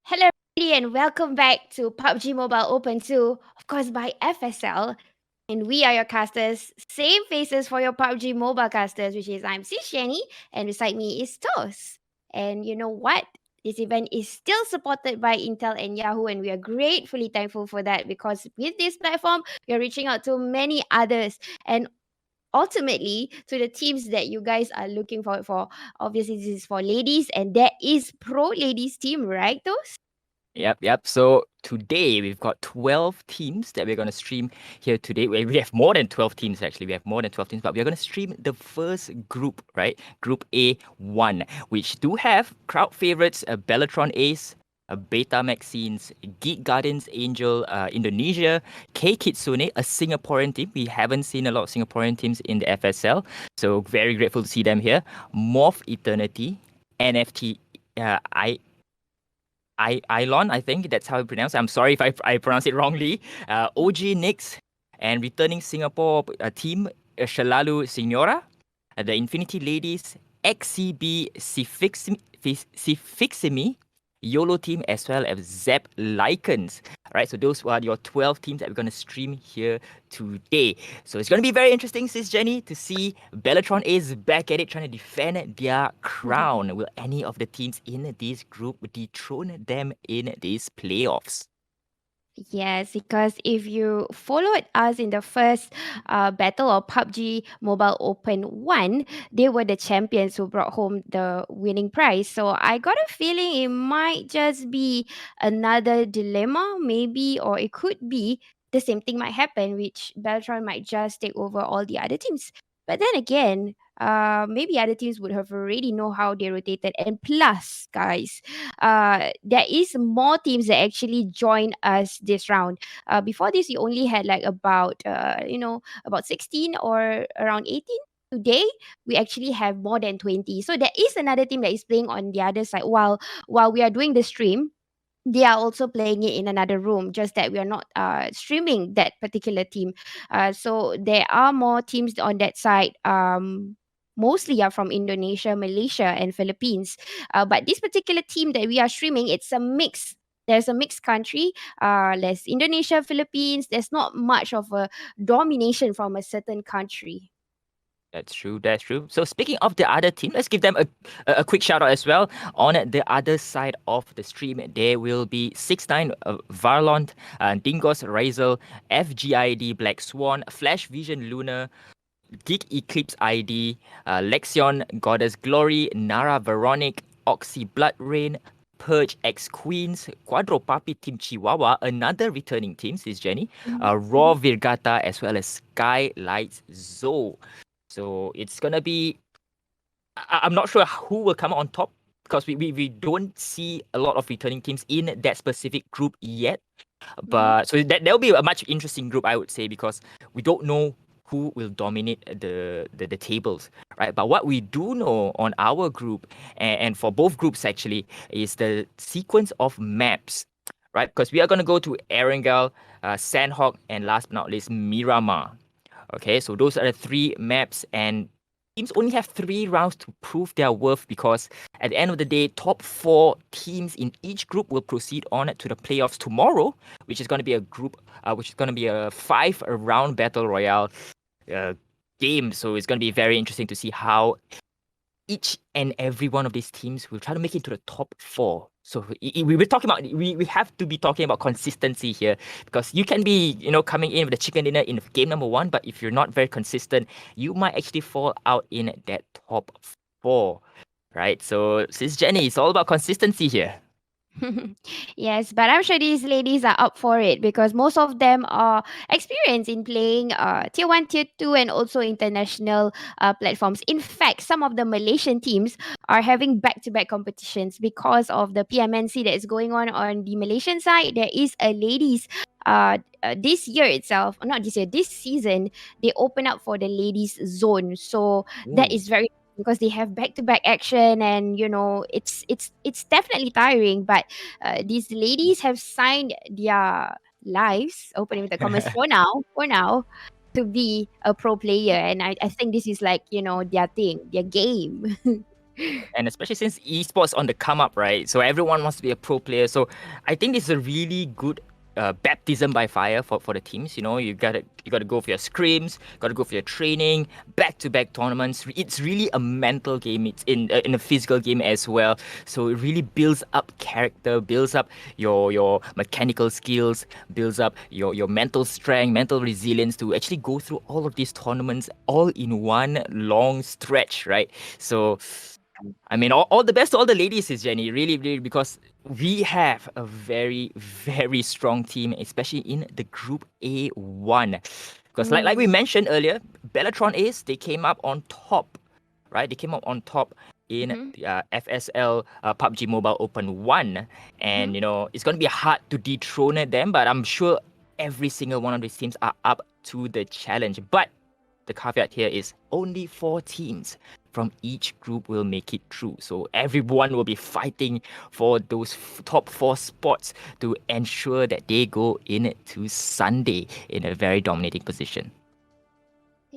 Hello, everybody, and welcome back to PUBG Mobile Open 2, of course, by FSL. And we are your casters, same faces for your PUBG Mobile casters, which is I'm Sis Jenny, and beside me is Toast. And you know what? This event is still supported by Intel and Yahoo, and we are gratefully thankful for that because with this platform, we are reaching out to many others. And ultimately to the teams that you guys are looking forward for. Obviously, this is for ladies, and there is pro ladies team, right? Those. Yep. So today we've got 12 teams that we're going to stream here today. We have more than 12 teams actually. We have more than 12 teams, but we're going to stream the first group, right? Group A1, which do have crowd favorites, Bellatron Ace, Beta Maxines, Geek Gardens Angel, Indonesia, K Kitsune, a Singaporean team. We haven't seen a lot of Singaporean teams in the FSL, so very grateful to see them here. Morph Eternity, NFT, Ilon, I think that's how you pronounce it. I'm sorry if I pronounce it wrongly. OG Knicks and returning Singapore team Shalalu Signora, the Infinity Ladies, XCB Sifiximi, YOLO team, as well as Zep Lycans. Right, so those are your 12 teams that we're going to stream here today. So it's going to be very interesting, Sis Jenny, to see Bellatron is back at it trying to defend their crown. Will any of the teams in this group dethrone them in these playoffs? Yes, because if you followed us in the first battle of PUBG Mobile Open 1, they were the champions who brought home the winning prize. So I got a feeling it might just be another dilemma, maybe, or it could be the same thing might happen, which Beltron might just take over all the other teams. But then again, maybe other teams would have already know how they rotated. And plus, guys, there is more teams that actually join us this round. Before this, we only had like about about 16 or around 18. Today, we actually have more than 20. So there is another team that is playing on the other side while we are doing the stream. They are also playing it in another room, just that we are not streaming that particular team. So there are more teams on that side. Mostly are from Indonesia, Malaysia, and Philippines. But this particular team that we are streaming, it's a mix. There's a mixed country. There's Indonesia, Philippines. There's not much of a domination from a certain country. That's true. That's true. So speaking of the other team, let's give them a quick shout out as well. On the other side of the stream, there will be 6ix9ine, Varlont, Dingos Razel, FGID Black Swan, Flash Vision Luna, Geek Eclipse ID, Lexion Goddess Glory, Nara Veronic, Oxy Blood Rain, Purge X Queens, Quadro Papi Team Chihuahua, another returning team, is Jenny, Raw Virgata, as well as Skylights Zoe. So it's gonna be. I'm not sure who will come on top because we don't see a lot of returning teams in that specific group yet. But so that'll be a much interesting group, I would say, because we don't know who will dominate the tables, right? But what we do know on our group and for both groups actually is the sequence of maps, right? Because we are gonna go to Erangel, Sandhawk, and last but not least Miramar. Okay, so those are the three maps, and teams only have 3 rounds to prove their worth because at the end of the day, top 4 teams in each group will proceed on to the playoffs tomorrow, which is going to be a 5-round battle royale uh, game. So it's going to be very interesting to see how each and every one of these teams will try to make it to the top 4. So we're talking about we have to be talking about consistency here because you can be coming in with a chicken dinner in game number 1, but if you're not very consistent, you might actually fall out in that top 4, right? So Sis Jenny, it's all about consistency here. Yes, but I'm sure these ladies are up for it because most of them are experienced in playing tier 1, tier 2, and also international platforms. In fact, some of the Malaysian teams are having back to back competitions because of the PMNC that is going on the Malaysian side. There is a ladies. This year itself, not this year, this season, they open up for the ladies zone. So that Ooh. is very because they have back to back action, and it's definitely tiring, but these ladies have signed their lives, opening with the comments, for now, to be a pro player, and I think this is like their thing, their game. And especially since esports on the come up, right? So everyone wants to be a pro player. So I think this is a really good baptism by fire for the teams. You know, you gotta go for your scrims, gotta go for your training, back to back tournaments. It's really a mental game. It's in a physical game as well. So it really builds up character, builds up your mechanical skills, builds up your mental strength, mental resilience to actually go through all of these tournaments all in one long stretch, right? So I mean, all the best to all the ladies, is Jenny. Really, really, because we have a very, very strong team, especially in the Group A1. Because, like we Mm. mentioned earlier, Bellatron Ace, they came up on top, right? They came up on top in Mm-hmm. the FSL PUBG Mobile Open 1. And, Mm-hmm. you know, it's going to be hard to dethrone them, but I'm sure every single one of these teams are up to the challenge. But the caveat here is only 4 teams from each group will make it through. So everyone will be fighting for those top 4 spots to ensure that they go into Sunday in a very dominating position.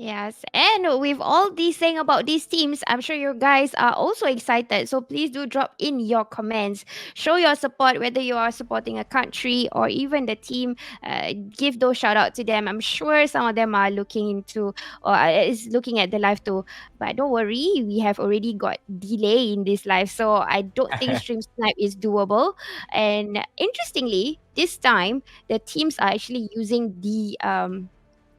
Yes, and with all these saying about these teams, I'm sure you guys are also excited. So please do drop in your comments. Show your support, whether you are supporting a country or even the team. Give those shout out to them. I'm sure some of them are looking into or is looking at the live too. But don't worry, we have already got delay in this live, so I don't think stream snipe is doable. And interestingly, this time the teams are actually using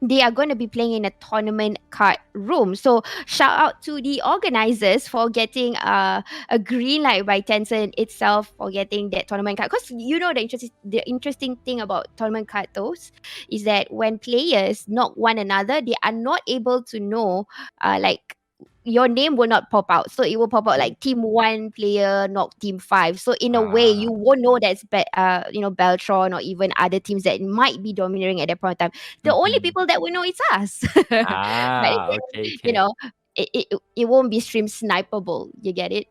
they are going to be playing in a tournament card room. So shout out to the organizers for getting a green light by Tencent itself for getting that tournament card. Because you know the interesting thing about tournament card those is that when players knock one another, they are not able to know like your name will not pop out. So it will pop out Oh. like team one player, not team five. So in a way, Ah, you won't know that's Beltron or even other teams that might be dominating at that point in time. The only mhm. people that will know is us. But Ah, again, okay, you okay. know, it won't be stream snipeable. You get it?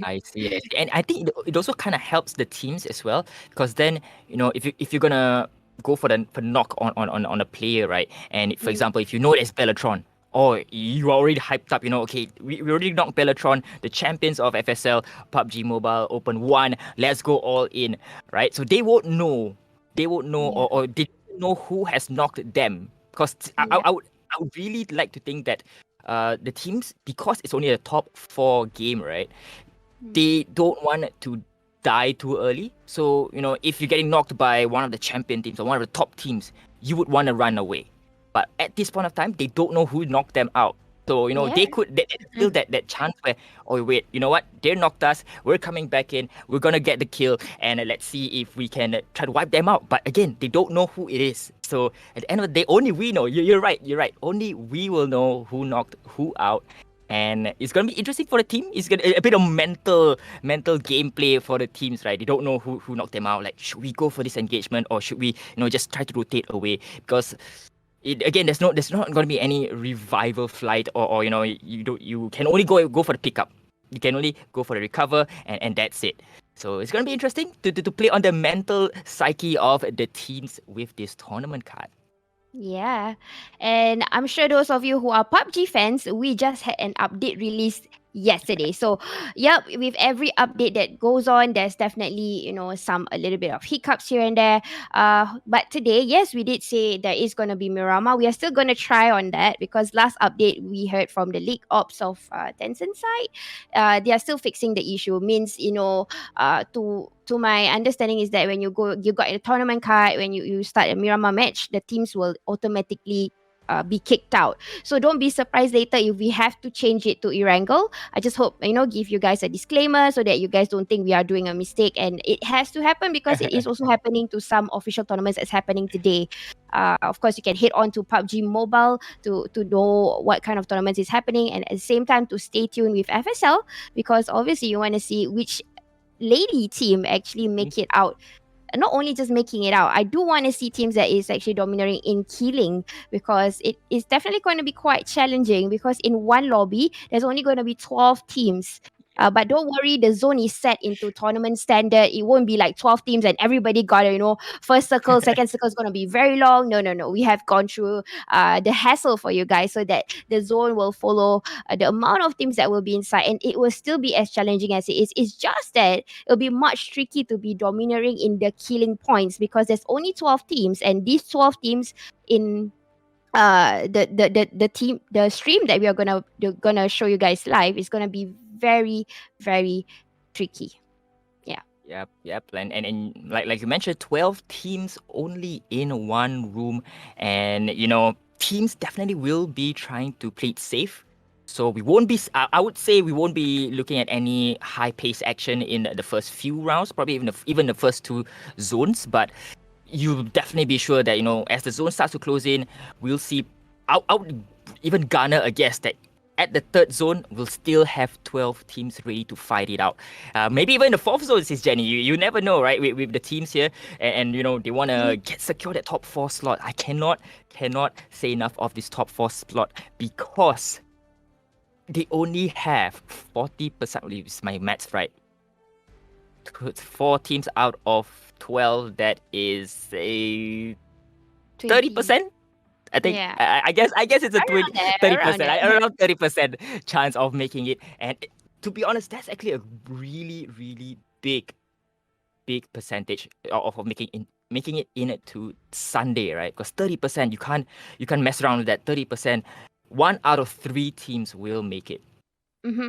I see, I see. And I think it also kind of helps the teams as well, because then, you know, if you're gonna go for knock on a player, right? And for Mm, example, if you know it's Bellatron, or you are already hyped up, you know, okay, we already knocked Bellatron, the champions of FSL, PUBG Mobile Open 1, let's go all in, right? So they won't know. They won't know, yeah, or they don't know who has knocked them. Because yeah. I would really like to think that the teams, because it's only a top 4 game, right? Mm, They don't want to die too early. So, you know, if you're getting knocked by one of the champion teams or one of the top teams, you would want to run away. But at this point of time, they don't know who knocked them out. So, you know, yeah. they feel that chance where, oh, wait, you know what? They knocked us. We're coming back in. We're going to get the kill. And let's see if we can try to wipe them out. But again, they don't know who it is. So at the end of the day, only we know. You're right. You're right. Only we will know who knocked who out, and it's gonna be interesting for the team. It's gonna a bit of mental gameplay for the teams, right? They don't know who knocked them out. Like, should we go for this engagement, or should we, just try to rotate away? Because again, there's not gonna be any revival flight, or you can only go for the pickup. You can only go for the recover, and that's it. So it's gonna be interesting to play on the mental psyche of the teams with this tournament card. Yeah. And I'm sure those of you who are PUBG fans, we just had an update released yesterday. So, yep, with every update that goes on, there's definitely, some a little bit of hiccups here and there. But today, yes, we did say there is going to be Mirama. We are still going to try on that because last update we heard from the league ops of Tencent side, they are still fixing the issue. Means, to my understanding is that when you got a tournament card, when you start a Miramar match, the teams will automatically be kicked out. So don't be surprised later if we have to change it to Erangel. I just hope, give you guys a disclaimer so that you guys don't think we are doing a mistake. And it has to happen because it is also happening to some official tournaments that's happening today. Of course, you can head on to PUBG Mobile to know what kind of tournaments is happening, and at the same time to stay tuned with FSL because obviously you want to see which lady team actually make it out. Not only just making it out, I do want to see teams that is actually dominating in killing because it is definitely going to be quite challenging because in one lobby there's only going to be 12 teams. But don't worry, the zone is set into tournament standard. It won't be like 12 teams and everybody got first circle, second circle is going to be very long. No, no, no. We have gone through the hassle for you guys so that the zone will follow the amount of teams that will be inside and it will still be as challenging as it is. It's just that it'll be much tricky to be domineering in the killing points because there's only 12 teams and these 12 teams in the team the stream that we are gonna show you guys live is gonna be very very tricky. Yeah. Yep. And like you mentioned, 12 teams only in one room. And, teams definitely will be trying to play it safe. So we won't be, I would say we won't be looking at any high pace action in the first few rounds, probably even the first two zones. But you'll definitely be sure that, as the zone starts to close in, we'll see, I would even garner a guess that at the third zone, we'll still have 12 teams ready to fight it out. Maybe even in the fourth zone, says Jenny. You never know, right? With the teams here, and they want to secure that top 4 slot. I cannot say enough of this top 4 slot because they only have 40%. Is my maths right? 4 teams out of 12. That is a 30%. I think I guess it's a 30%. Around 30% chance of making it. And to be honest, that's actually a really, really big percentage of making it in to Sunday, right? Because 30%, you can't mess around with that. 30%, 1 out of 3 teams will make it.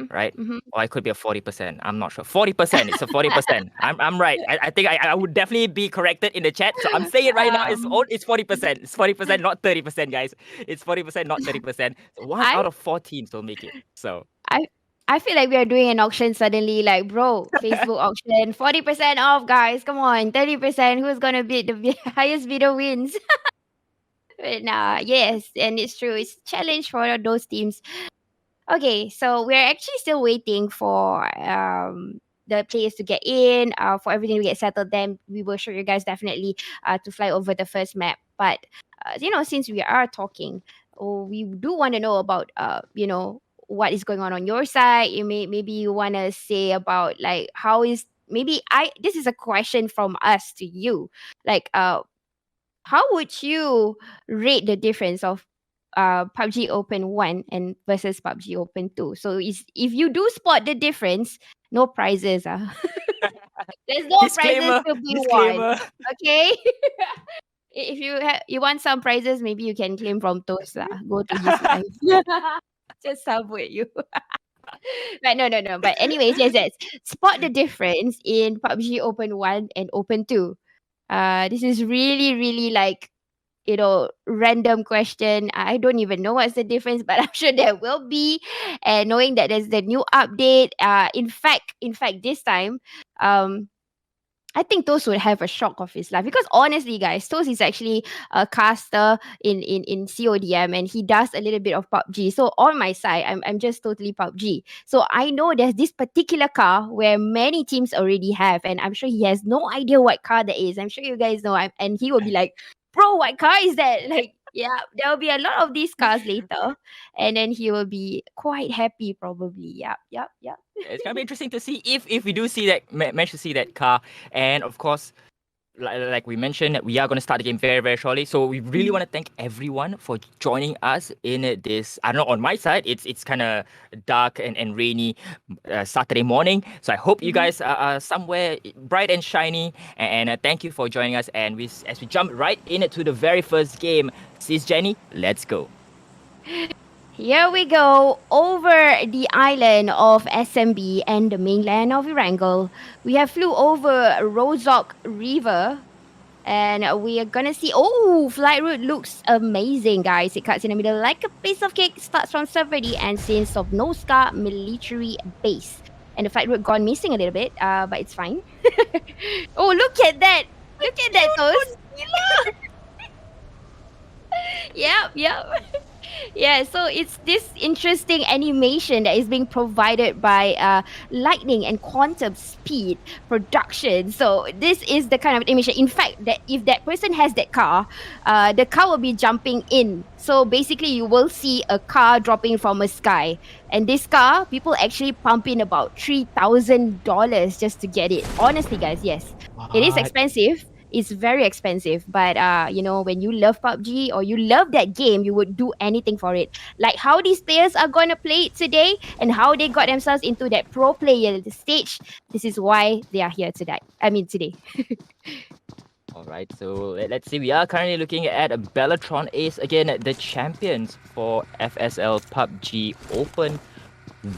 Right? Or it could be a 40%. I'm not sure. 40%. It's a 40%. I'm right. I think I would definitely be corrected in the chat. So I'm saying it right now. It's 40%. It's 40%, not 30%, guys. It's 40%, not 30%. So 1 out of 4 teams will make it. So I feel like we are doing an auction suddenly, like bro, Facebook auction, 40% off, guys. Come on, 30%. Who's gonna bid the highest bidder wins? But nah, yes, and it's true. It's a challenge for those teams. Okay, so we're actually still waiting for the players to get in, for everything to get settled. Then we will show you guys definitely to fly over the first map. But since we are talking, we do want to know about what is going on your side. Maybe you want to say about like how is maybe I this is a question from us to you, like how would you rate the difference of PUBG Open 1 and versus PUBG Open 2? So if you do spot the difference, no prizes. There's no prizes disclaimer, to be won. disclaimer. Okay? If you want some prizes, maybe you can claim from Toast lah. Go to his live. Just subway you. But no. But anyways, yes. Spot the difference in PUBG Open 1 and Open 2. This is really, really like random question. I don't even know what's the difference, but I'm sure there will be. And knowing that there's the new update, in fact, this time, I think Toast would have a shock of his life because honestly, guys, Toast is actually a caster in CODM and he does a little bit of PUBG. So on my side, I'm just totally PUBG. So I know there's this particular car where many teams already have, and I'm sure he has no idea what car that is. I'm sure you guys know, and he will be like, "Bro, what car is that?" Like, yeah, there will be a lot of these cars later, and then he will be quite happy probably. Yep. It's gonna be interesting to see if we do see that manage to see that car. And of course, like we mentioned, we are going to start the game very, very shortly. So we really want to thank everyone for joining us in this. I don't know, on my side, it's kind of dark and rainy Saturday morning. So I hope you guys are somewhere bright and shiny. And thank you for joining us. And as we jump right into the very first game, Sis Jenny, let's go. Here we go over the island of SMB and the mainland of Erangel. We have flew over Rozok River and we are gonna see. Oh, flight route looks amazing, guys. It cuts in the middle like a piece of cake. Starts from Serveri and since of Noska military base. And the flight route gone missing a little bit, but it's fine. Oh, look at that! Look at that, Toast. Yep. Yeah, so it's this interesting animation that is being provided by lightning and quantum speed production. So this is the kind of animation. In fact, that if that person has that car, the car will be jumping in. So basically, you will see a car dropping from a sky, and this car, people actually pump in about $3,000 just to get it. Honestly, guys, yes, it is What? expensive. It's very expensive, but when you love PUBG or you love that game, you would do anything for it. Like how these players are gonna play it today and how they got themselves into that pro player stage. This is why they are here today. I mean today. All right, so let's see. We are currently looking at Bellatron Ace again, the champions for FSL PUBG Open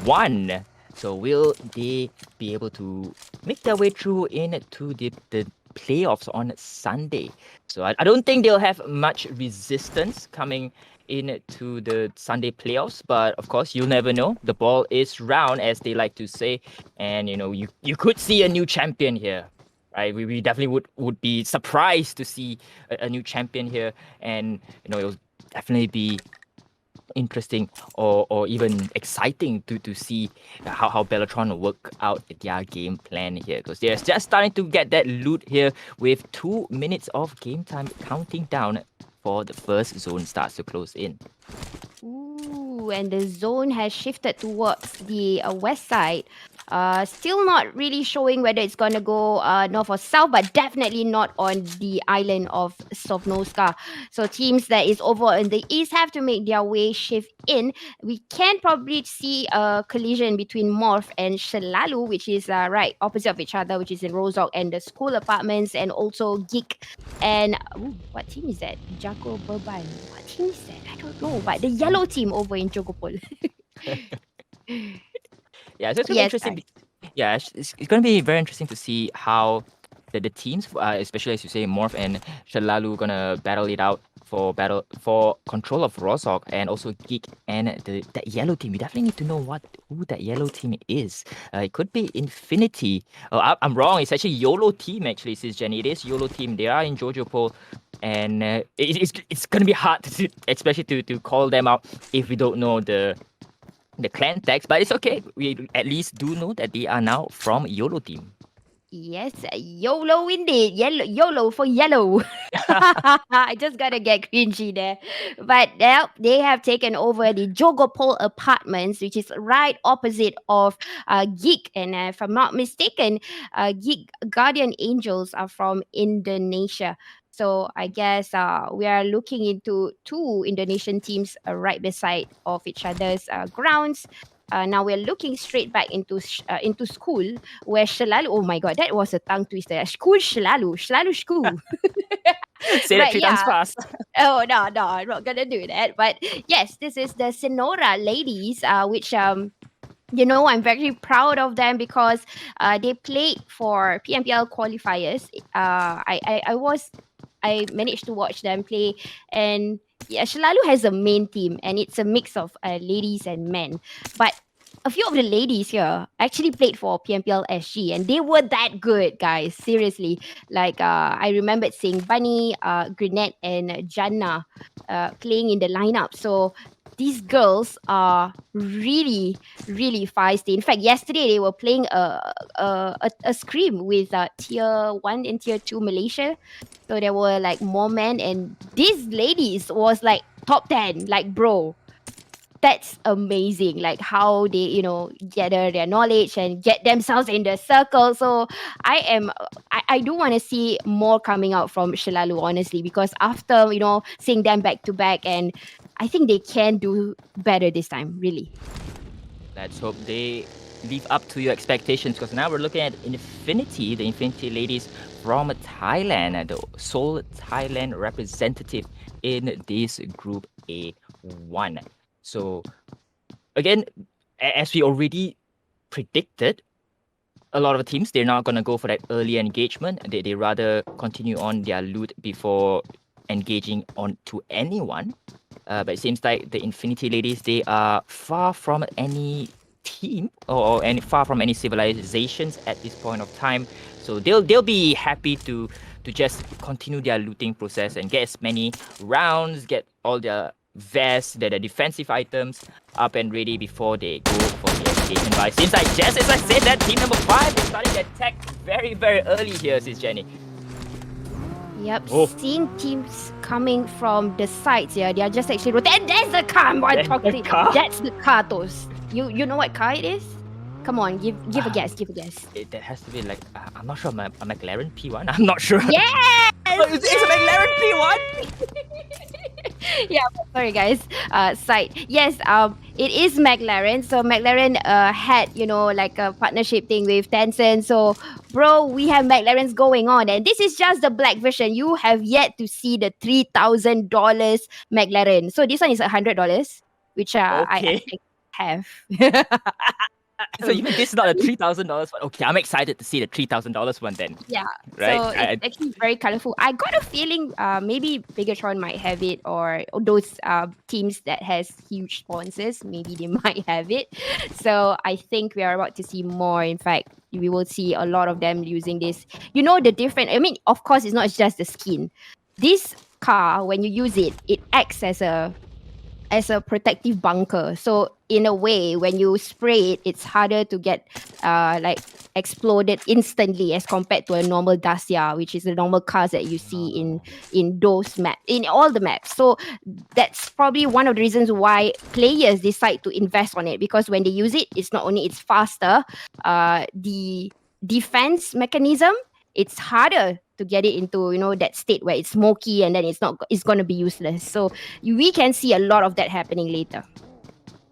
1. So will they be able to make their way through into the playoffs on Sunday? So I don't think they'll have much resistance coming into the Sunday playoffs, but of course you'll never know. The ball is round, as they like to say, and you could see a new champion here. Right, we definitely would be surprised to see a new champion here, and it'll definitely be interesting or even exciting to see how Bellatron will work out their game plan here, because they're just starting to get that loot here with 2 minutes of game time counting down for the first zone starts to close in. Ooh, and the zone has shifted towards the west side. Still not really showing whether it's gonna go north or south, but definitely not on the island of Sovnoska. So teams that is over in the east have to make their way shift in. We can probably see a collision between Morph and Shalalu, which is right opposite of each other, which is in Rozok and the school apartments, and also Geek and what team is that? Jago Beban. What team is that? I don't know. But the yellow team over in Jogopol. Yeah, so it's gonna be Yes, interesting. guys. Yeah, it's gonna be very interesting to see how the teams, especially as you say, Morph and Shalalu, gonna battle it out for control of Rozok, and also Geek and that yellow team. We definitely need to know who that yellow team is. It could be Infinity. Oh, I'm wrong. It's actually YOLO team. Actually, says Jenny. It is YOLO team. They are in Jojo Pole, and it's gonna be hard especially to call them out if we don't know the clan tags, but it's okay. We at least do know that they are now from YOLO team. Yes, YOLO indeed. YOLO for yellow. I just gotta get cringy there. But they have taken over the Jogopol apartments, which is right opposite of Geek. And if I'm not mistaken, Geek Guardian Angels are from Indonesia. So I guess we are looking into two Indonesian teams right beside of each other's grounds. Now we're looking straight back into school where Shalalu. Oh my god, that was a tongue twister. School Shalalu school. Say that But three times yeah. fast. Oh no, I'm not gonna do that. But yes, this is the Sonora ladies, which I'm very proud of them because they played for PMPL qualifiers. I managed to watch them play, and yeah, Shalalu has a main team, and it's a mix of ladies and men. But a few of the ladies here actually played for PMPL SG, and they were that good, guys. Seriously, like I remembered seeing Bunny, Grenette, and Janna playing in the lineup. So these girls are really really feisty. In fact, yesterday they were playing a scrim with tier 1 and tier 2 Malaysia. So there were like more men, and these ladies was like top 10. Like, bro, that's amazing. Like how they, gather their knowledge and get themselves in the circle. So I do want to see more coming out from Shalalu, honestly, because after, seeing them back to back, and I think they can do better this time, really. Let's hope they live up to your expectations, because now we're looking at Infinity, the Infinity ladies from Thailand, the sole Thailand representative in this Group A1. So, again, as we already predicted, a lot of teams, they're not going to go for that early engagement. They rather continue on their loot before engaging on to anyone. But it seems like the Infinity ladies, they are far from any team or any far from any civilizations at this point of time. So they'll be happy to just continue their looting process and get as many rounds, get all their vests, the defensive items up and ready before they go for the escapation. But it seems like just as I said, that team number 5 is starting to attack very, very early here, sis Jenny. Yep, Oh, seeing teams coming from the sides, yeah, they are just actually rotating. And there's the car I'm there's the talking. car. That's the car, Toast. You know what car it is? Come on, give a guess, give a guess. That has to be like, I'm not sure, a McLaren P1? I'm not sure. Yes! Oh, it's a McLaren P1? Yeah, sorry guys. Side. Yes, it is McLaren. So McLaren had, like a partnership thing with Tencent. So bro, we have McLarens going on, and this is just the black version. You have yet to see the $3,000 McLaren. So this one is $100, which I Okay. think have. So you mean this is not a $3,000 one? Okay, I'm excited to see the $3,000 one then. Yeah, Right? so it's actually very colorful. I got a feeling maybe Bigatron might have it, or those teams that has huge sponsors, maybe they might have it. So I think we are about to see more. In fact, we will see a lot of them using this. The different. I mean, of course, it's not just the skin. This car, when you use it, it acts as a protective bunker. So in a way, when you spray it, it's harder to get like exploded instantly as compared to a normal Dacia, which is the normal cars that you see in those maps, in all the maps. So that's probably one of the reasons why players decide to invest on it, because when they use it, it's not only it's faster, the defense mechanism, it's harder to get it into that state where it's smoky, and then it's going to be useless. So we can see a lot of that happening later.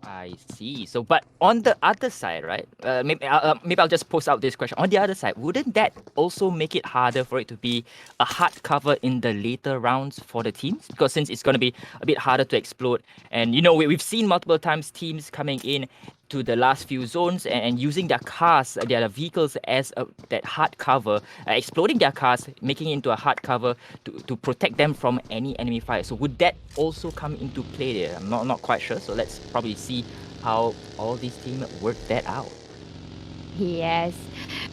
I see. So, but on the other side, right? Maybe I'll just post out this question. On the other side, wouldn't that also make it harder for it to be a hard cover in the later rounds for the teams? Because since it's going to be a bit harder to explode, and we've seen multiple times teams coming in to the last few zones and using their cars, their vehicles as that hard cover, exploding their cars, making it into a hard cover to protect them from any enemy fire. So would that also come into play there? I'm not quite sure. So let's probably see how all these teams work that out. Yes.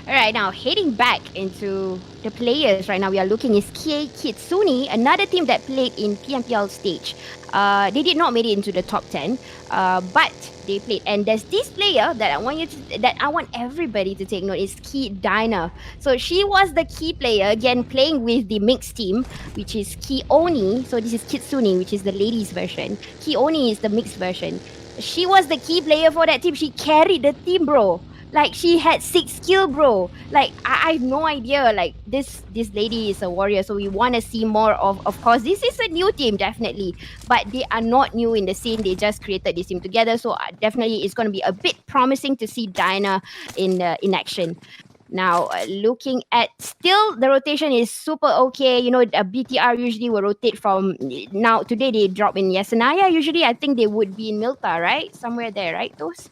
All right, now heading back into the players right now, we are looking is Kie Kitsune, another team that played in PMPL stage. They did not make it into the top 10, but they played. And there's this player that I want everybody to take note is Ki Dina. So she was the key player, again playing with the mixed team, which is Ki Oni. So this is Kitsune, which is the ladies version. Ki Oni is the mixed version. She was the key player for that team. She carried the team, bro. Like she had 6 skill, bro. Like I have no idea. Like this lady is a warrior, so we want to see more of. Of course, this is a new team, definitely, but they are not new in the scene. They just created this team together, so definitely it's going to be a bit promising to see Dinah in action. Now, looking at still the rotation is super okay. BTR usually will rotate from now. Today they drop in Yasanaya. Usually, I think they would be in Milta, right? Somewhere there, right? Those.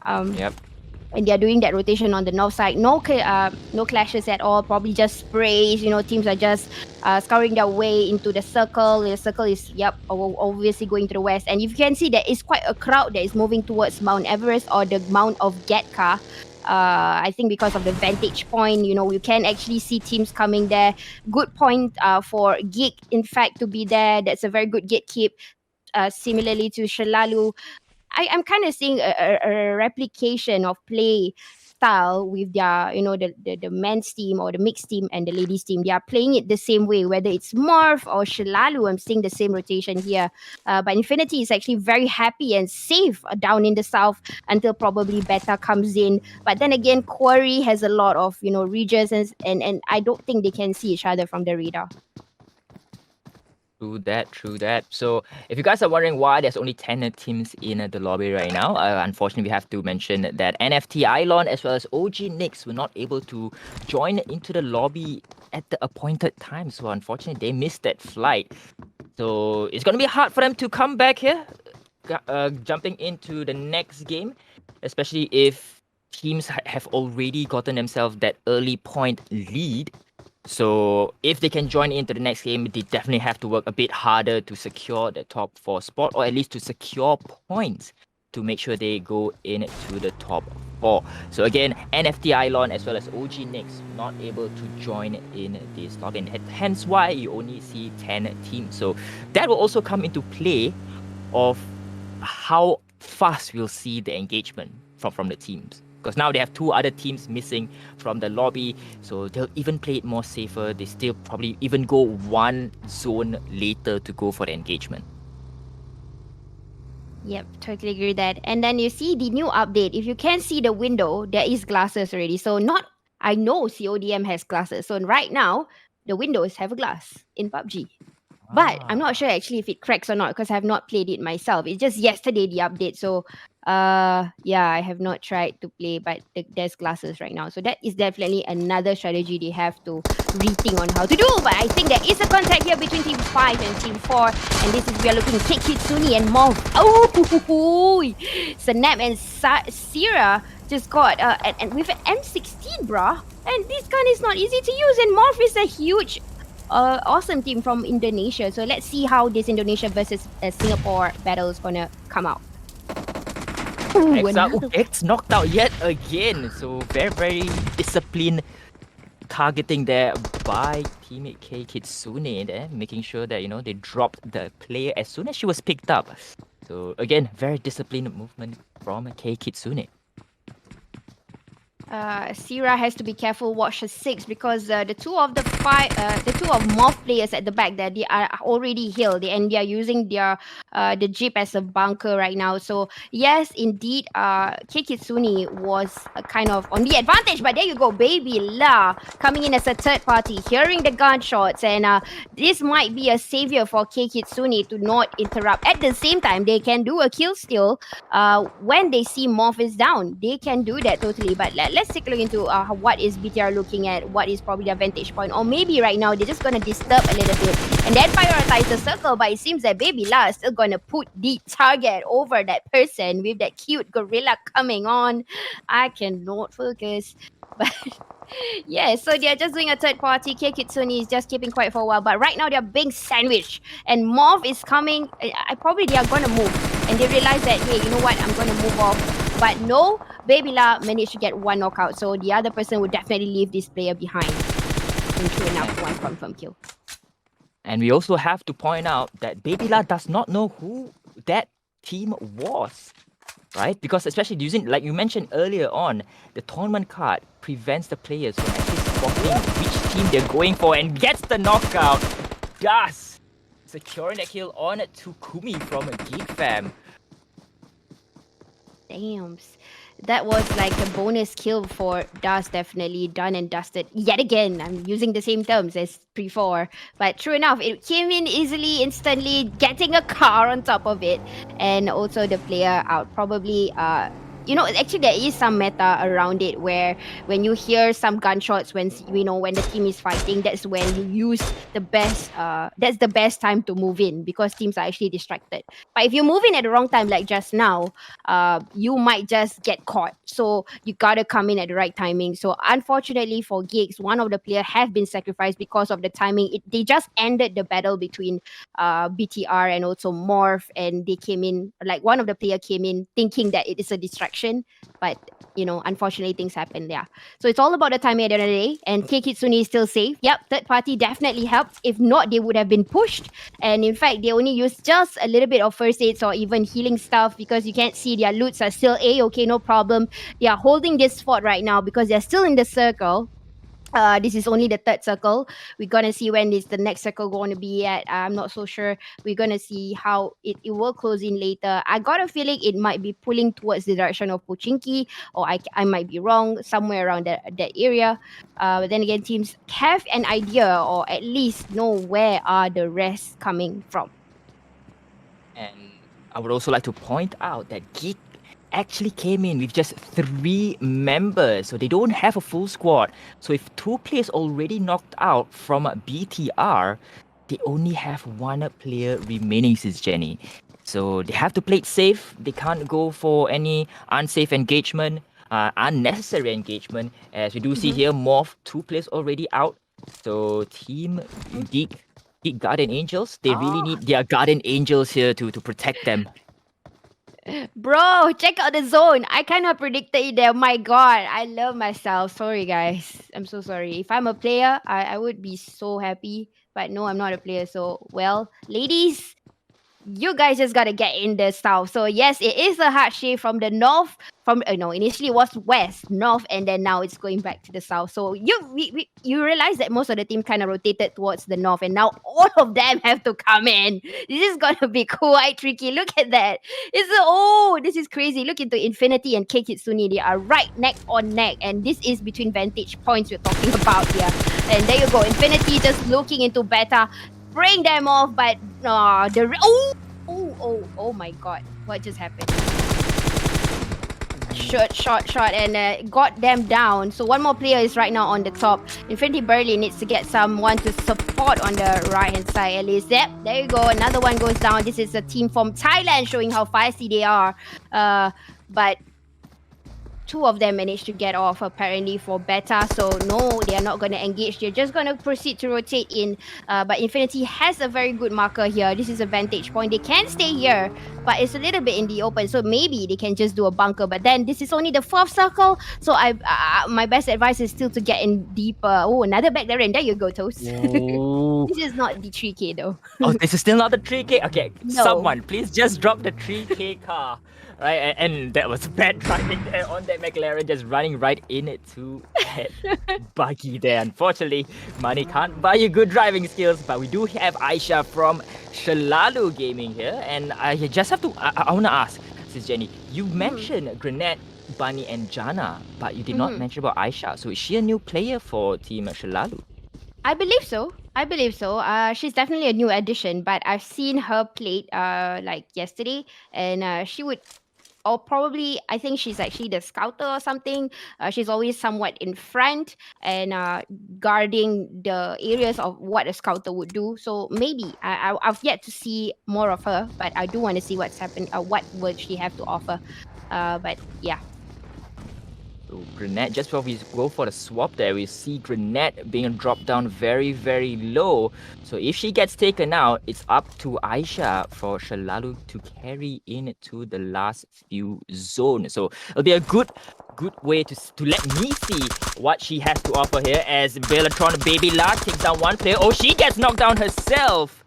Yep. And they are doing that rotation on the north side. No clashes at all. Probably just sprays. Teams are just scouring their way into the circle. The circle is obviously going to the west. And if you can see, there is quite a crowd that is moving towards Mount Everest or the Mount of Gatka. I think because of the vantage point, you can actually see teams coming there. Good point for Geek, in fact, to be there. That's a very good gatekeep. Similarly to Shalalu, I'm kind of seeing a replication of play style with their, the men's team or the mixed team and the ladies team. They are playing it the same way, whether it's Morph or Shalalu. I'm seeing the same rotation here. But Infinity is actually very happy and safe down in the south until probably Beta comes in. But then again, Quarry has a lot of, regions and I don't think they can see each other from the radar. True that. So, if you guys are wondering why there's only 10 teams in the lobby right now, unfortunately, we have to mention that NFT Ilon as well as OG Nix were not able to join into the lobby at the appointed time. So, unfortunately, they missed that flight. So, it's going to be hard for them to come back here, jumping into the next game, especially if teams have already gotten themselves that early point lead. So if they can join into the next game, they definitely have to work a bit harder to secure the top 4 spot, or at least to secure points to make sure they go into the top 4. So again, NFT Ilon as well as OG Nix not able to join in this lobby, and hence why you only see 10 teams. So that will also come into play of how fast we'll see the engagement from the teams. Because now they have two other teams missing from the lobby, so they'll even play it more safer. They still probably even go one zone later to go for the engagement. Yep, totally agree with that. And then you see the new update. If you can see the window, there is glasses already. So not I know CODM has glasses. So right now, the windows have a glass in PUBG. But I'm not Ah. sure actually if it cracks or not because I have not played it myself. It's just yesterday the update. So yeah, I have not tried to play, but there's glasses right now. So that is definitely another strategy they have to rethink on how to do. But I think there is a contact here between Team 5 and Team 4. And this is we are looking Kate Kitsune and Morph. Oh, Snap and Sierra just got and with an M16, bruh. And this gun is not easy to use. And Morph is a huge awesome team from Indonesia. So let's see how this Indonesia versus Singapore battle is gonna come out. Ooh, another. Gets knocked out yet again. So very, very disciplined targeting there by teammate K Kitsune there, making sure that they dropped the player as soon as she was picked up. So again, very disciplined movement from K Kitsune. Sierra has to be careful. Watch her six because the two of Morph players at the back there, they are already healed and they are using their the jeep as a bunker right now. So yes, indeed, Kikitsune was kind of on the advantage. But there you go, Baby La coming in as a third party, hearing the gunshots, and this might be a savior for Kikitsune to not interrupt. At the same time, they can do a kill steal when they see Morph is down. They can do that totally. But let's take a look into what is BTR looking at, what is probably their vantage point, or maybe right now they're just gonna disturb a little bit and then prioritize the circle. But it seems that Baby La is still gonna put the target over that person with that cute gorilla coming on. I cannot focus. But yeah, so they're just doing a third party. K Kitsune is just keeping quiet for a while, but right now they're being sandwiched. And Morph is coming. I probably they are gonna move, and they realize that hey, you know what? I'm gonna move off. But no, Baby La managed to get one knockout, so the other person would definitely leave this player behind. And true enough, one confirmed kill. And we also have to point out that Babyla does not know who that team was, right? Because especially using, like you mentioned earlier on, the tournament card prevents the players from actually spotting which team they're going for and gets the knockout. Does securing that kill on to Kumi from Geek Fam. Damn. That was like a bonus kill for Dust, definitely done and dusted. Yet again, I'm using the same terms as before. But true enough, it came in easily, instantly, getting a car on top of it. And also the player out. Probably actually there is some meta around it where when you hear some gunshots when the team is fighting, that's when you use the best that's the best time to move in because teams are actually distracted. But if you move in at the wrong time like just now, you might just get caught. So you gotta come in at the right timing. So unfortunately for Gigs, one of the player have been sacrificed because of the timing. They just ended the battle between BTR and also Morph, and they came in like one of the player came in thinking that it is a distraction, but unfortunately things happen there. So it's all about the timing at the end of the day. And Kikitsune is still safe. Yep, third party definitely helped. If not, they would have been pushed. And in fact, they only used just a little bit of first aids or even healing stuff because you can't see their loots are still okay, no problem. They are holding this spot right now because they're still in the circle. This is only the third circle. We're gonna see when is the next circle going to be at. I'm not so sure. We're gonna see how it will close in later. I got a feeling it might be pulling towards the direction of Pochinki, or I might be wrong, somewhere around that area. But then again, teams have an idea or at least know where are the rest coming from. And I would also like to point out that Geek actually came in with just 3 members, so they don't have a full squad. So if 2 players already knocked out from BTR, they only have 1 player remaining, since Jenny. So they have to play it safe. They can't go for any unsafe engagement, unnecessary engagement. As we do see here, Morph, 2 players already out. So Team Geek Guardian Angels, they really Oh, need their Guardian Angels here to protect them. bro, check out the zone. I kind of predicted it there. My God, I love myself. Sorry, guys. I'm so sorry. If I'm a player, I would be so happy. But no, I'm not a player. So, well, ladies, you guys just gotta get in the south. So yes, it is a heart shape from the north. From no, initially it was west, north, and then now it's going back to the south. So you realize that most of the team kind of rotated towards the north, and now all of them have to come in. This is gonna be quite tricky. Look at that. This is crazy. Look into Infinity and K Kitsune. They are right neck on neck, and this is between vantage points we're talking about here. And there you go, Infinity just looking into beta, spraying them off, but oh my god, what just happened? Shot, and got them down. So one more player is right now on the top. Infinity barely needs to get someone to support on the right hand side at least. Yep, there you go. Another one goes down. This is a team from Thailand showing how feisty they are. But two of them managed to get off apparently for beta, so no, they are not going to engage. They're just going to proceed to rotate in, but Infinity has a very good marker here. This is a vantage point. They can stay here, but it's a little bit in the open, so maybe they can just do a bunker. But then this is only the fourth circle, so my best advice is still to get in deeper. Oh, another back there, and there you go, Toast. Oh. This is not the 3K though. Oh, this is still not the 3K? Okay, No. someone, please just drop the 3K car. Right, and that was bad driving there on that McLaren, just running right into that buggy there. Unfortunately, money can't buy you good driving skills, but we do have Aisha from Shalalu Gaming here, and I just have to, I want to ask, Sis Jenny, you mentioned Grenade, Bunny, and Jana, but you did not mention about Aisha. So is she a new player for Team Shalalu? I believe so. She's definitely a new addition, but I've seen her play like yesterday, and she would, or probably I think she's actually the scouter or something. She's always somewhat in front and guarding the areas of what a scouter would do. So maybe I've yet to see more of her, but I do want to see what's happened. What would she have to offer? But yeah. So Grenade, just before we go for the swap there, we see Grenade being dropped down very, very low. So if she gets taken out, it's up to Aisha for Shalalu to carry into the last few zones. So it'll be a good way to let me see what she has to offer here as Bellatron Baby La takes down one player. Oh, she gets knocked down herself.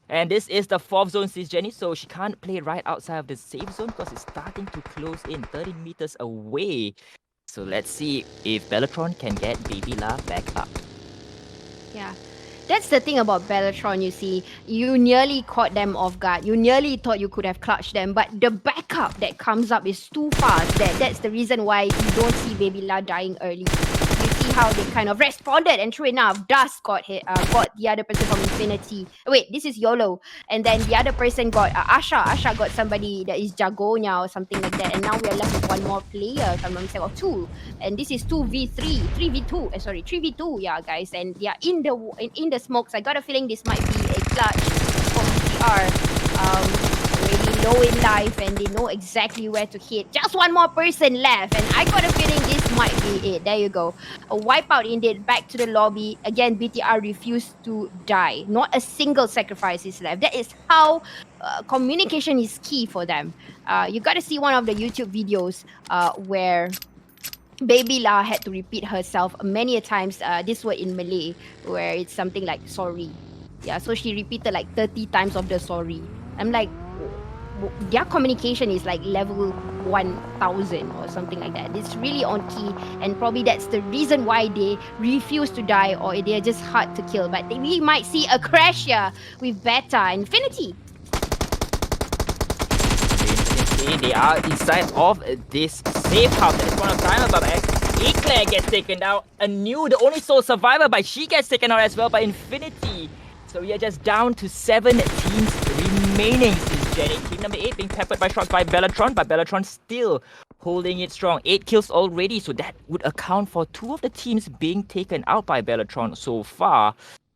And this is the fourth zone, Sis Jenny, so she can't play right outside of the safe zone because it's starting to close in 30 meters away. So let's see if Bellatron can get Baby La back up. Yeah. That's the thing about Bellatron, you see. You nearly caught them off guard. You nearly thought you could have clutched them, but the backup that comes up is too fast. That's the reason why you don't see Baby La dying early. You see how they kind of responded, and true enough, Dust got hit, got the other person from Infinity. Wait, this is YOLO. And then the other person got Asha. Asha got somebody that is Jagonya or something like that. And now we are left with one more player, if I'm not mistaken, or two. And this is 2v3, 3v2, 3v2, yeah, guys. And they are in the smokes. I got a feeling this might be a clutch for BTR. Already low in life, and they know exactly where to hit. Just one more person left, and I got a feeling this might be it. There you go. A wipeout indeed. Back to the lobby. Again, BTR refused to die. Not a single sacrifice is left. That is how communication is key for them. You got to see one of the YouTube videos where Baby La had to repeat herself many a times, this word in Malay, where it's something like sorry. Yeah, so she repeated like 30 times of the sorry. I'm like, their communication is like level 1000 or something like that. It's really on key, and probably that's the reason why they refuse to die, or they're just hard to kill. But we might see a crash here with Beta Infinity. They are inside of this safe house at this point of time, but Eclair gets taken out. The only sole survivor, but she gets taken out as well by Infinity. So we are just down to 7 teams remaining. Since Jenny, team number 8 being peppered by shots by Bellatron, but Bellatron still holding it strong. 8 kills already, so that would account for 2 of the teams being taken out by Bellatron so far.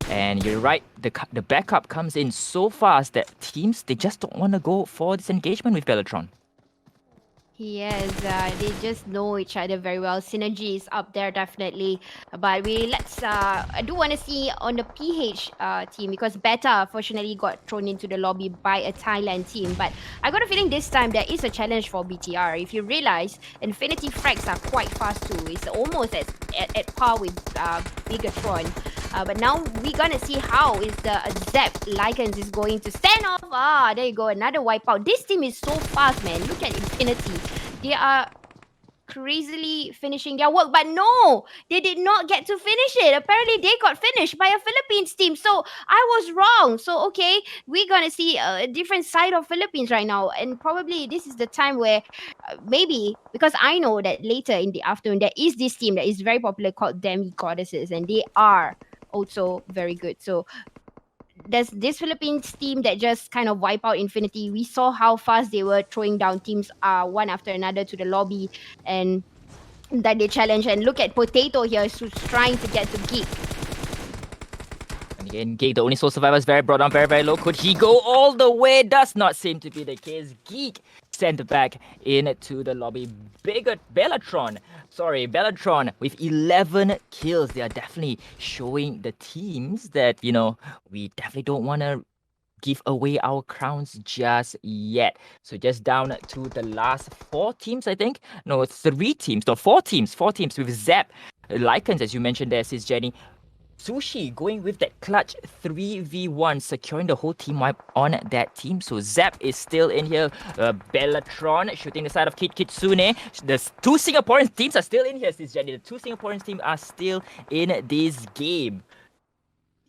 And you're right, the backup comes in so fast that teams, they just don't want to go for this engagement with Bellatron. Yes, they just know each other very well. Synergy is up there definitely. But we let's. I do want to see on the PH team because Beta fortunately got thrown into the lobby by a Thailand team. But I got a feeling this time there is a challenge for BTR. If you realize, Infinity frags are quite fast too. It's almost at par with Bigatron. But now we're gonna see how is the Zep Lycans is going to stand off. Ah, there you go, another wipeout. This team is so fast, man. Look at Infinity. They are crazily finishing their work, but no, they did not get to finish it. Apparently, they got finished by a Philippines team. So I was wrong. So okay, we're gonna see a different side of Philippines right now, and probably this is the time where maybe because I know that later in the afternoon there is this team that is very popular called Demi Goddesses, and they are also very good. So there's this Philippines team that just kind of wipe out Infinity. We saw how fast they were throwing down teams one after another to the lobby, and that they challenge. And look at Potato here, who's trying to get to Geek. And again, Geek, the only sole survivor, is very brought down very, very low. Could he go all the way? Does not seem to be the case. Geek sent back into the lobby. Bigger Bellatron with 11 kills. They are definitely showing the teams that, we definitely don't want to give away our crowns just yet. So just down to the last 4 teams, I think. No, it's 3 teams. No, 4 teams. 4 teams with Zap, Lycans, as you mentioned there, Sis Jenny. Sushi going with that clutch 3v1, securing the whole team wipe on that team. So Zap is still in here. Bellatron shooting the side of Kitsune. The 2 Singaporean teams are still in here, Sis Jenny. The 2 Singaporean teams are still in this game.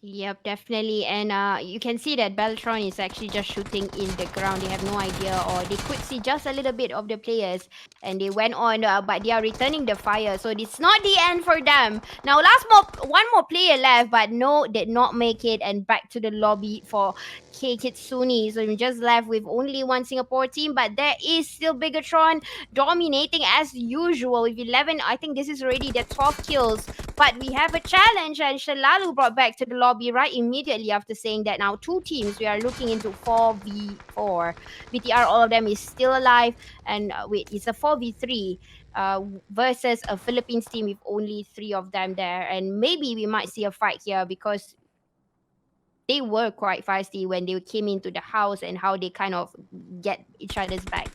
Yep, definitely. And you can see that Beltron is actually just shooting in the ground. They have no idea, or they could see just a little bit of the players, and they went on, but they are returning the fire. So it's not the end for them. Now, one more player left, but no, did not make it, and back to the lobby for K Kitsune. So we just left with only one Singapore team, but there is still Bigatron dominating as usual with 11. I think this is already the 12 kills. But we have a challenge, and Shalalu brought back to the lobby right immediately after saying that now 2 teams, we are looking into 4v4. BTR, all of them is still alive, and wait, it's a 4v3 versus a Philippines team with only 3 of them there. And maybe we might see a fight here because they were quite feisty when they came into the house and how they kind of get each other's back.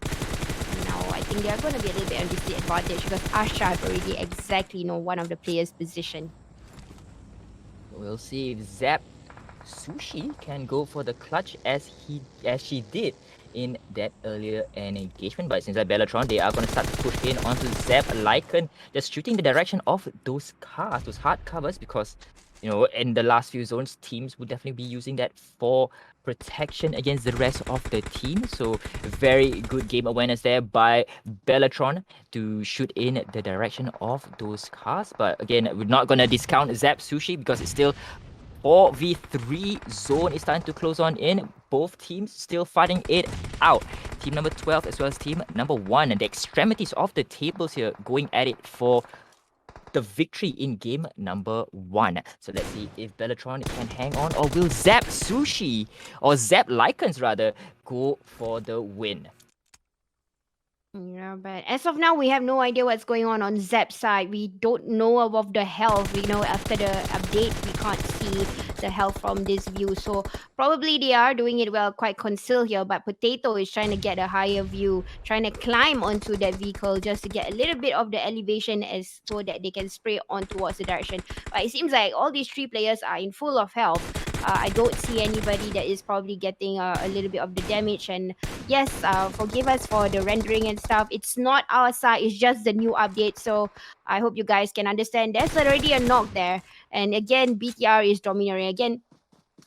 Now I think they are going to be a little bit on disadvantage because Ashraf already exactly know one of the players' position. We'll see if Zap Sushi can go for the clutch as she did in that earlier engagement. But since Bellatron, they are going to start to push in onto Zap Lycan, just shooting the direction of those cars, those hard covers, because in the last few zones, teams would definitely be using that for protection against the rest of the team. So very good game awareness there by Bellatron to shoot in the direction of those cars. But again, we're not going to discount Zap Sushi because it's still 4v3 zone is starting to close on in. Both teams still fighting it out. Team number 12 as well as team number 1. And the extremities of the tables here going at it for the victory in game number 1. So let's see if Bellatron can hang on, or will Zap Sushi, or Zap Lycans rather, go for the win. Yeah, but as of now, we have no idea what's going on Zep's side. We don't know about the health. We know after the update, we can't see the health from this view. So probably they are doing it well, quite concealed here. But Potato is trying to get a higher view, trying to climb onto that vehicle just to get a little bit of the elevation as so that they can spray on towards the direction. But it seems like all these 3 players are in full of health. I don't see anybody that is probably getting a little bit of the damage. And yes, forgive us for the rendering and stuff. It's not our side, it's just the new update. So I hope you guys can understand. There's already a knock there. And again, BTR is dominating. Again,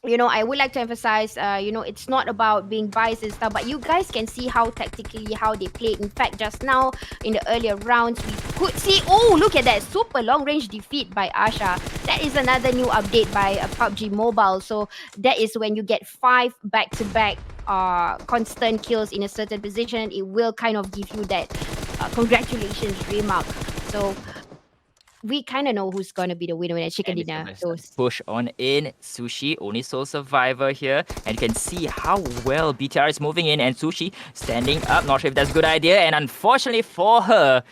I would like to emphasize, it's not about being biased and stuff, but you guys can see how tactically how they played. In fact, just now in the earlier rounds, we could see, oh, look at that super long range defeat by Asha. That is another new update by PUBG Mobile. So that is when you get 5 back-to-back constant kills in a certain position. It will kind of give you that congratulations remark. So we kind of know who's gonna be the winner in a chicken And it's dinner. gonna start to Those. push on in. Sushi, only sole survivor here. And you can see how well BTR is moving in. And Sushi standing up. Not sure if that's a good idea. And unfortunately for her,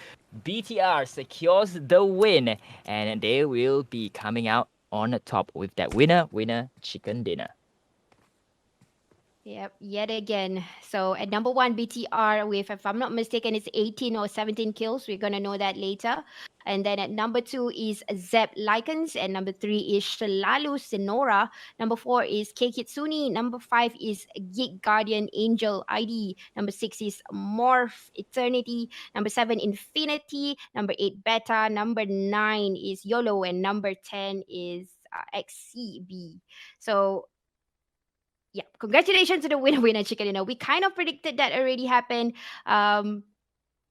BTR secures the win. And they will be coming out on the top with that winner chicken dinner. Yep, yet again. So at number one, BTR with, if I'm not mistaken, it's 18 or 17 kills. We're gonna know that later. And then at number two is Zep Lycans, and number three is Shalalu Senora. Number four is K Kitsuni. Number five is Geek Guardian Angel ID. Number six is Morph Eternity. Number seven, Infinity. Number eight, Beta. Number nine is YOLO, and number 10 is XCB. So yeah, congratulations to the winner chicken dinner. We kind of predicted that already happened. Um,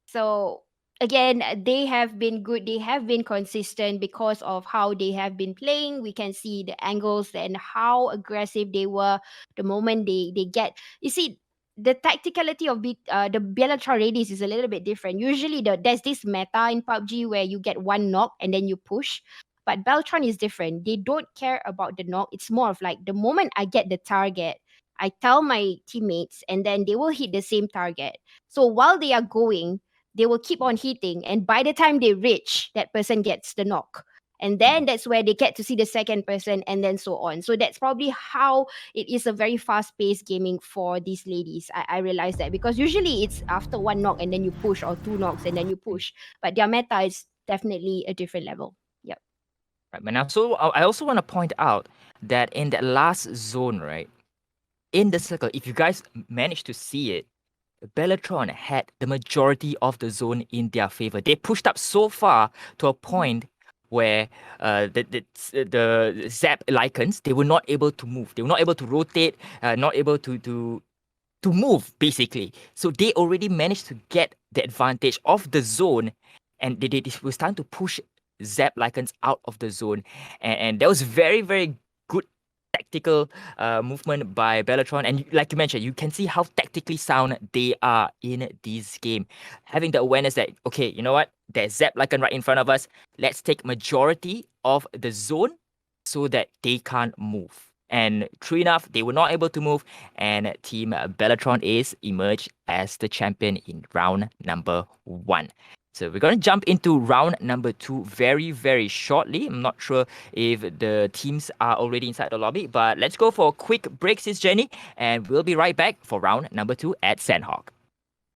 so again, they have been good. They have been consistent because of how they have been playing. We can see the angles and how aggressive they were the moment they get. You see, the tacticality of the Bellatrix radius is a little bit different. Usually, there's this meta in PUBG where you get one knock and then you push. But Beltron is different. They don't care about the knock. It's more of like the moment I get the target, I tell my teammates and then they will hit the same target. So while they are going, they will keep on hitting, and by the time they reach, that person gets the knock, and then that's where they get to see the second person, and then so on. So that's probably how it is a very fast-paced gaming for these ladies. I realize that because usually it's after one knock and then you push, or two knocks and then you push, but their meta is definitely a different level. Yep. Right, but now, so I also want to point out that in that last zone, right, in the circle, if you guys manage to see it, Bellatron had the majority of the zone in their favor. They pushed up so far to a point where the Zap Lycans, they were not able to move. They were not able to rotate, not able to move, basically. So they already managed to get the advantage of the zone, and they were starting to push Zap Lycans out of the zone. And that was very, very good tactical movement by Bellatron. And like you mentioned, you can see how tactically sound they are in this game. Having the awareness that, okay, you know what? There's Zap Lycan right in front of us. Let's take majority of the zone so that they can't move. And true enough, they were not able to move, and Team Bellatron is emerged as the champion in round number one. So we're going to jump into round number two very, very shortly. I'm not sure if the teams are already inside the lobby, but let's go for a quick break, sis Jenny, and we'll be right back for round number two at Sandhawk.